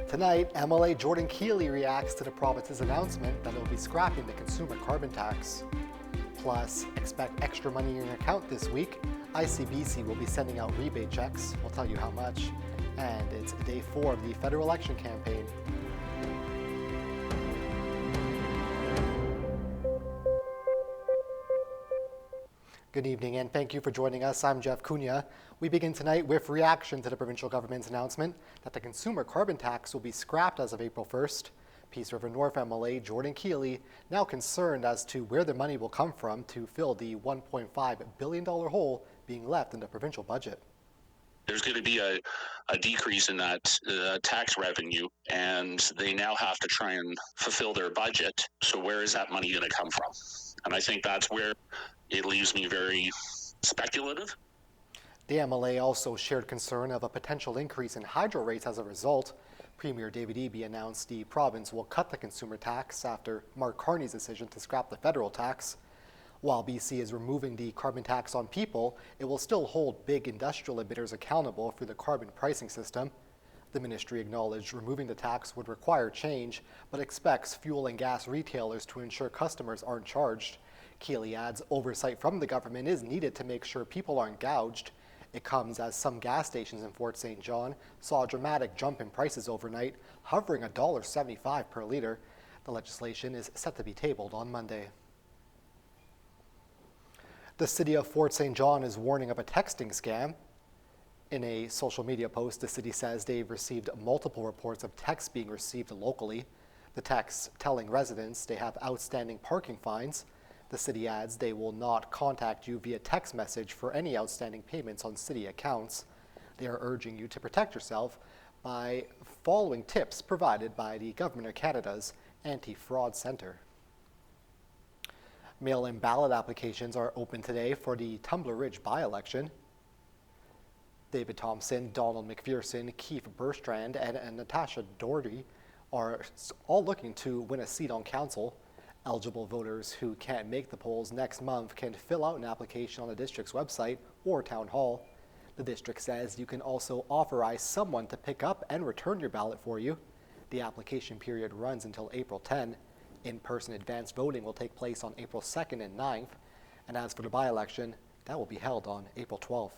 Tonight, MLA Jordan Keeley reacts to the province's announcement that it will be scrapping the consumer carbon tax. Plus, expect extra money in your account this week. ICBC will be sending out rebate checks. We'll tell you how much. And it's day 4 of the federal election campaign. Good evening and thank you for joining us. I'm Jeff Cunha. We begin tonight with reaction to the provincial government's announcement that the consumer carbon tax will be scrapped as of April 1st. Peace River North MLA Jordan Keeley now concerned as to where the money will come from to fill the $1.5 billion hole being left in the provincial budget. There's going to be a decrease in that tax revenue, and they now have to try and fulfill their budget. So where is that money going to come from? And I think that's where it leaves me very speculative. The MLA also shared concern of a potential increase in hydro rates as a result. Premier David Eby announced the province will cut the consumer tax after Mark Carney's decision to scrap the federal tax. While BC is removing the carbon tax on people, it will still hold big industrial emitters accountable for the carbon pricing system. The ministry acknowledged removing the tax would require change, but expects fuel and gas retailers to ensure customers aren't charged. Keeley adds oversight from the government is needed to make sure people aren't gouged. It comes as some gas stations in Fort St. John saw a dramatic jump in prices overnight, hovering $1.75 per liter. The legislation is set to be tabled on Monday. The city of Fort St. John is warning of a texting scam. In a social media post, the city says they've received multiple reports of texts being received locally. The texts telling residents they have outstanding parking fines. The city adds they will not contact you via text message for any outstanding payments on city accounts. They are urging you to protect yourself by following tips provided by the Government of Canada's Anti-Fraud Centre. Mail-in ballot applications are open today for the Tumbler Ridge by-election. David Thompson, Donald McPherson, Keith Berstrand, and Natasha Doherty are all looking to win a seat on council. Eligible voters who can't make the polls next month can fill out an application on the district's website or town hall. The district says you can also authorize someone to pick up and return your ballot for you. The application period runs until April 10. In-person advanced voting will take place on April 2nd and 9th. And as for the by-election, that will be held on April 12th.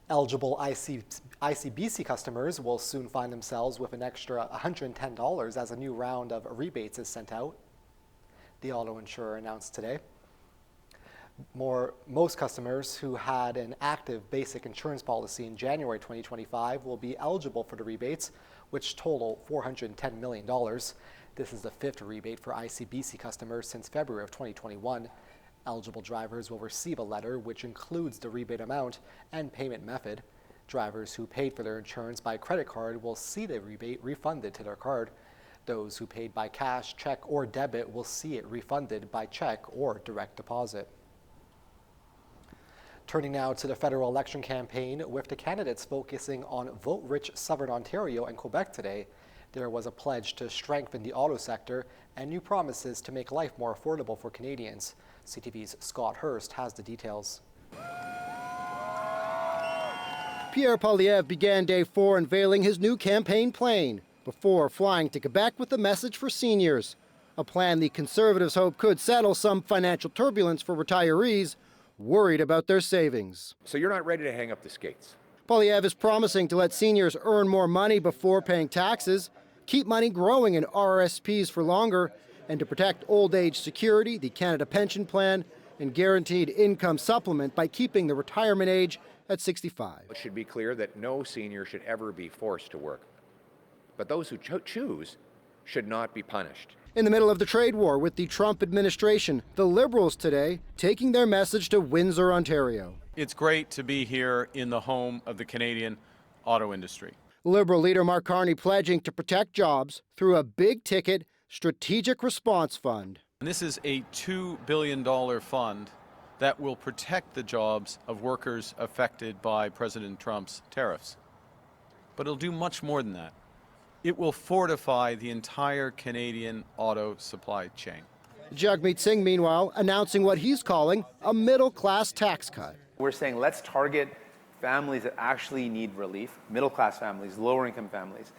Eligible ICBC customers will soon find themselves with an extra $110 as a new round of rebates is sent out. The auto insurer announced today. Most customers who had an active basic insurance policy in January 2025 will be eligible for the rebates, which total $410 million. This is the 5th rebate for ICBC customers since February of 2021. Eligible drivers will receive a letter which includes the rebate amount and payment method. Drivers who paid for their insurance by credit card will see the rebate refunded to their card. Those who paid by cash, check, or debit will see it refunded by check or direct deposit. Turning now to the federal election campaign, with the candidates focusing on vote-rich Southern Ontario and Quebec today, there was a pledge to strengthen the auto sector and new promises to make life more affordable for Canadians. CTV's Scott Hurst has the details. Pierre Poilievre began day 4 unveiling his new campaign plane before flying to Quebec with a message for seniors, a plan the Conservatives hope could settle some financial turbulence for retirees worried about their savings. So you're not ready to hang up the skates. Poilievre is promising to let seniors earn more money before paying taxes, keep money growing in RRSPs for longer, and to protect old age security, the Canada Pension Plan, and guaranteed income supplement by keeping the retirement age at 65. It should be clear that no senior should ever be forced to work. But those who choose should not be punished. In the middle of the trade war with the Trump administration, the Liberals today taking their message to Windsor, Ontario. It's great to be here in the home of the Canadian auto industry. Liberal leader Mark Carney pledging to protect jobs through a big-ticket strategic response fund. And this is a $2 billion fund that will protect the jobs of workers affected by President Trump's tariffs. But it'll do much more than that. It will fortify the entire Canadian auto supply chain. Jagmeet Singh, meanwhile, announcing what he's calling a middle-class tax cut. We're saying let's target families that actually need relief, middle-class families, lower-income families.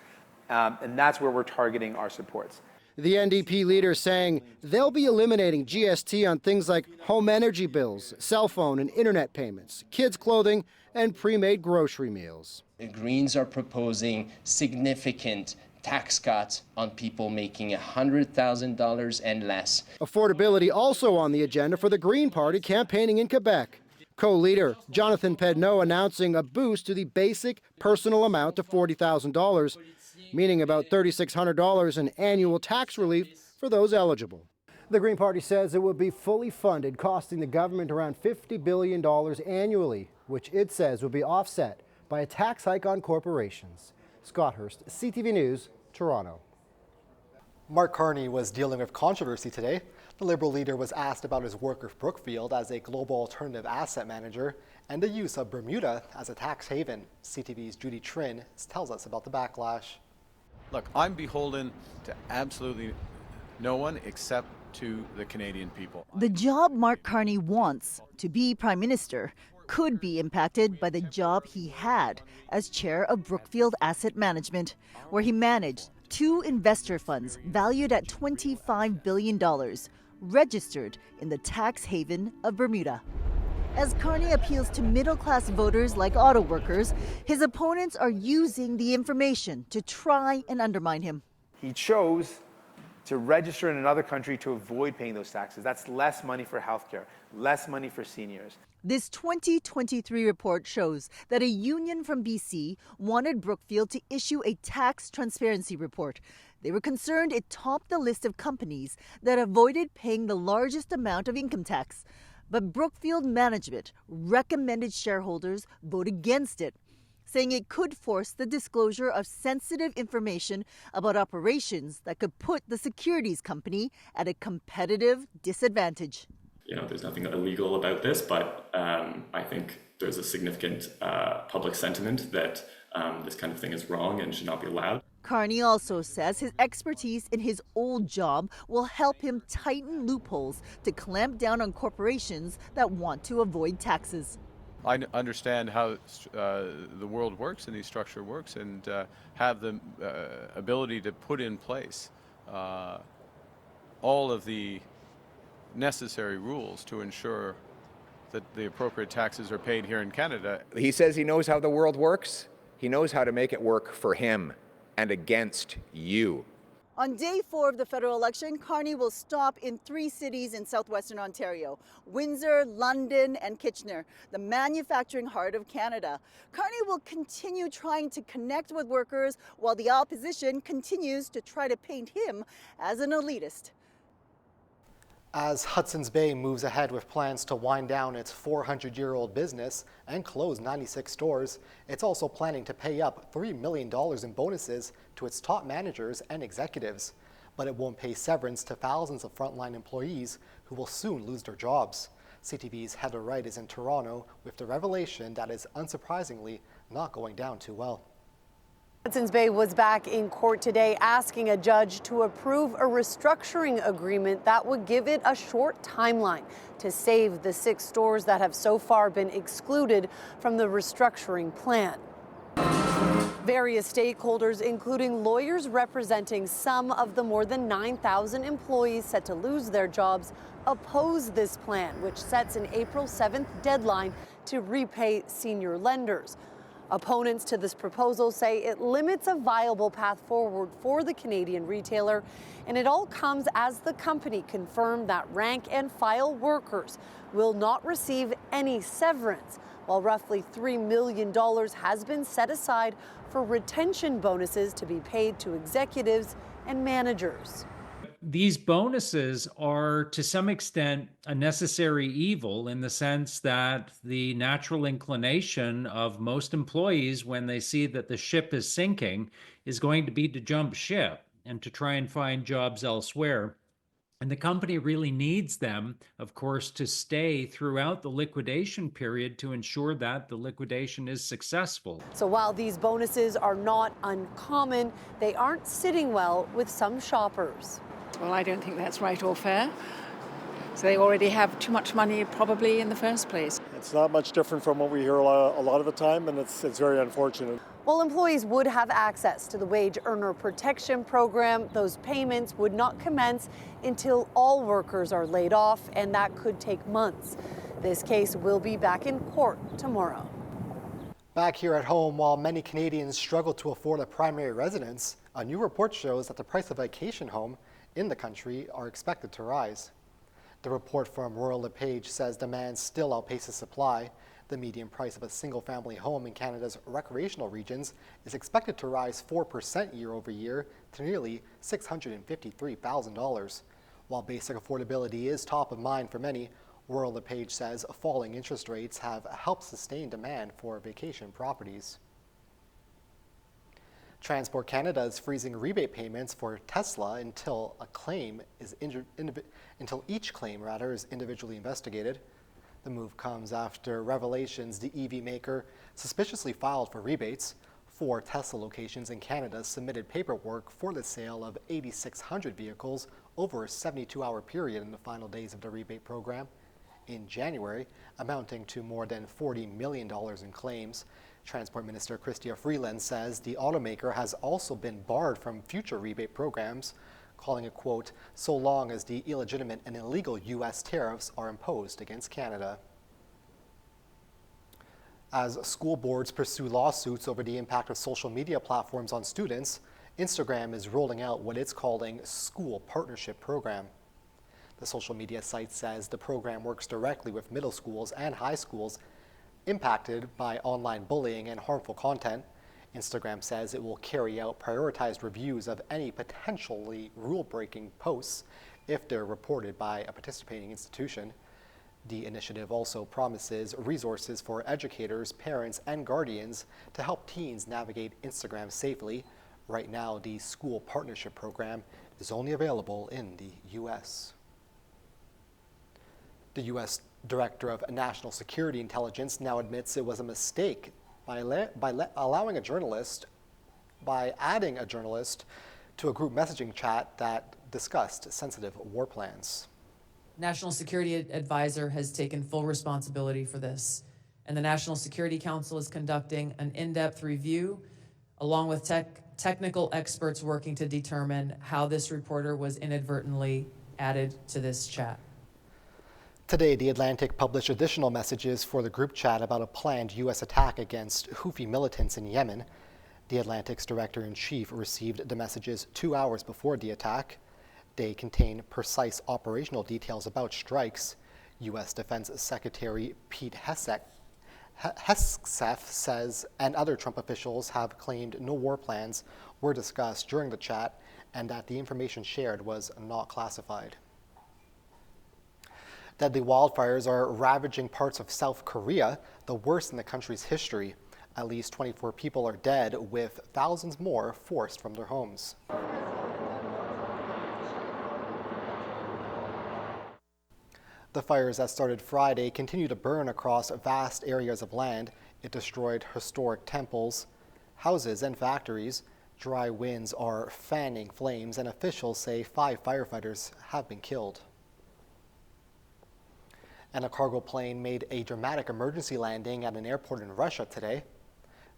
And that's where we're targeting our supports. The NDP leader saying they'll be eliminating GST on things like home energy bills, cell phone and internet payments, kids' clothing, and pre-made grocery meals. The Greens are proposing significant tax cuts on people making $100,000 and less. Affordability also on the agenda for the Green Party campaigning in Quebec. Co-leader Jonathan Pedneau announcing a boost to the basic personal amount to $40,000, meaning about $3,600 in annual tax relief for those eligible. The Green Party says it will be fully funded, costing the government around $50 billion annually, which it says will be offset by a tax hike on corporations. Scott Hurst, CTV News, Toronto. Mark Carney was dealing with controversy today. The Liberal leader was asked about his work with Brookfield as a global alternative asset manager and the use of Bermuda as a tax haven. CTV's Judy Trin tells us about the backlash. Look, I'm beholden to absolutely no one except to the Canadian people. The job Mark Carney wants, to be Prime Minister, could be impacted by the job he had as chair of Brookfield Asset Management, where he managed 2 investor funds valued at $25 billion, registered in the tax haven of Bermuda. As Carney appeals to middle-class voters like auto workers, his opponents are using the information to try and undermine him. He chose to register in another country to avoid paying those taxes. That's less money for healthcare, less money for seniors. This 2023 report shows that a union from BC wanted Brookfield to issue a tax transparency report. They were concerned it topped the list of companies that avoided paying the largest amount of income tax. But Brookfield management recommended shareholders vote against it, saying it could force the disclosure of sensitive information about operations that could put the securities company at a competitive disadvantage. You know, there's nothing illegal about this, but I think there's a significant public sentiment that this kind of thing is wrong and should not be allowed. Carney also says his expertise in his old job will help him tighten loopholes to clamp down on corporations that want to avoid taxes. I understand how the world works and the structure works, and have the ability to put in place all of the necessary rules to ensure that the appropriate taxes are paid here in Canada. He says he knows how the world works. He knows how to make it work for him and against you. On day 4 of the federal election, Carney will stop in 3 cities in southwestern Ontario: Windsor, London, and Kitchener, the manufacturing heart of Canada. Carney will continue trying to connect with workers while the opposition continues to try to paint him as an elitist. As Hudson's Bay moves ahead with plans to wind down its 400-year-old business and close 96 stores, it's also planning to pay up $3 million in bonuses to its top managers and executives. But it won't pay severance to thousands of frontline employees who will soon lose their jobs. CTV's Heather Wright is in Toronto with the revelation that is unsurprisingly not going down too well. Hudson's Bay was back in court today asking a judge to approve a restructuring agreement that would give it a short timeline to save the 6 stores that have so far been excluded from the restructuring plan. Various stakeholders, including lawyers representing some of the more than 9,000 employees set to lose their jobs, oppose this plan, which sets an April 7th deadline to repay senior lenders. Opponents to this proposal say it limits a viable path forward for the Canadian retailer, and it all comes as the company confirmed that rank and file workers will not receive any severance, while roughly $3 million has been set aside for retention bonuses to be paid to executives and managers. These bonuses are to some extent a necessary evil, in the sense that the natural inclination of most employees when they see that the ship is sinking is going to be to jump ship and to try and find jobs elsewhere. And the company really needs them, of course, to stay throughout the liquidation period to ensure that the liquidation is successful. So while these bonuses are not uncommon, they aren't sitting well with some shoppers. Well, I don't think that's right or fair. So they already have too much money probably in the first place. It's not much different from what we hear a lot of the time, and it's very unfortunate. While employees would have access to the Wage Earner Protection Program, those payments would not commence until all workers are laid off, and that could take months. This case will be back in court tomorrow. Back here at home, while many Canadians struggle to afford a primary residence, a new report shows that the price of a vacation home in the country are expected to rise. The report from Royal LePage says demand still outpaces supply. The median price of a single-family home in Canada's recreational regions is expected to rise 4% year over year to nearly $653,000. While basic affordability is top of mind for many, Royal LePage says falling interest rates have helped sustain demand for vacation properties. Transport Canada is freezing rebate payments for Tesla until each claim is individually investigated. The move comes after revelations the EV maker suspiciously filed for rebates. 4 Tesla locations in Canada submitted paperwork for the sale of 8,600 vehicles over a 72-hour period in the final days of the rebate program. In January, amounting to more than $40 million in claims. Transport Minister Chrystia Freeland says the automaker has also been barred from future rebate programs, calling it, quote, so long as the illegitimate and illegal U.S. tariffs are imposed against Canada. As school boards pursue lawsuits over the impact of social media platforms on students, Instagram is rolling out what it's calling School Partnership Program. The social media site says the program works directly with middle schools and high schools impacted by online bullying and harmful content. Instagram says it will carry out prioritized reviews of any potentially rule-breaking posts if they're reported by a participating institution. The initiative also promises resources for educators, parents, and guardians to help teens navigate Instagram safely. Right now, the School Partnership Program is only available in the U.S. The U.S. Director of National Security Intelligence now admits it was a mistake by adding a journalist to a group messaging chat that discussed sensitive war plans. National Security Advisor has taken full responsibility for this, and the National Security Council is conducting an in-depth review along with technical experts working to determine how this reporter was inadvertently added to this chat. Today, The Atlantic published additional messages for the group chat about a planned U.S. attack against Houthi militants in Yemen. The Atlantic's director-in-chief received the messages 2 hours before the attack. They contain precise operational details about strikes. U.S. Defense Secretary Pete Hegseth says, and other Trump officials have claimed no war plans were discussed during the chat and that the information shared was not classified. Deadly wildfires are ravaging parts of South Korea, the worst in the country's history. At least 24 people are dead, with thousands more forced from their homes. The fires that started Friday continue to burn across vast areas of land. It destroyed historic temples, houses, and factories. Dry winds are fanning flames, and officials say 5 firefighters have been killed. And a cargo plane made a dramatic emergency landing at an airport in Russia today.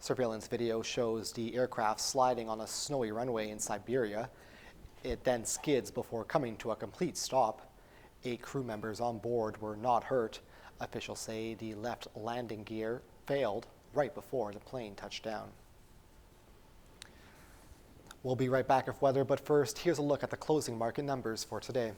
Surveillance video shows the aircraft sliding on a snowy runway in Siberia. It then skids before coming to a complete stop. 8 crew members on board were not hurt. Officials say the left landing gear failed right before the plane touched down. We'll be right back with weather, but first, here's a look at the closing market numbers for today.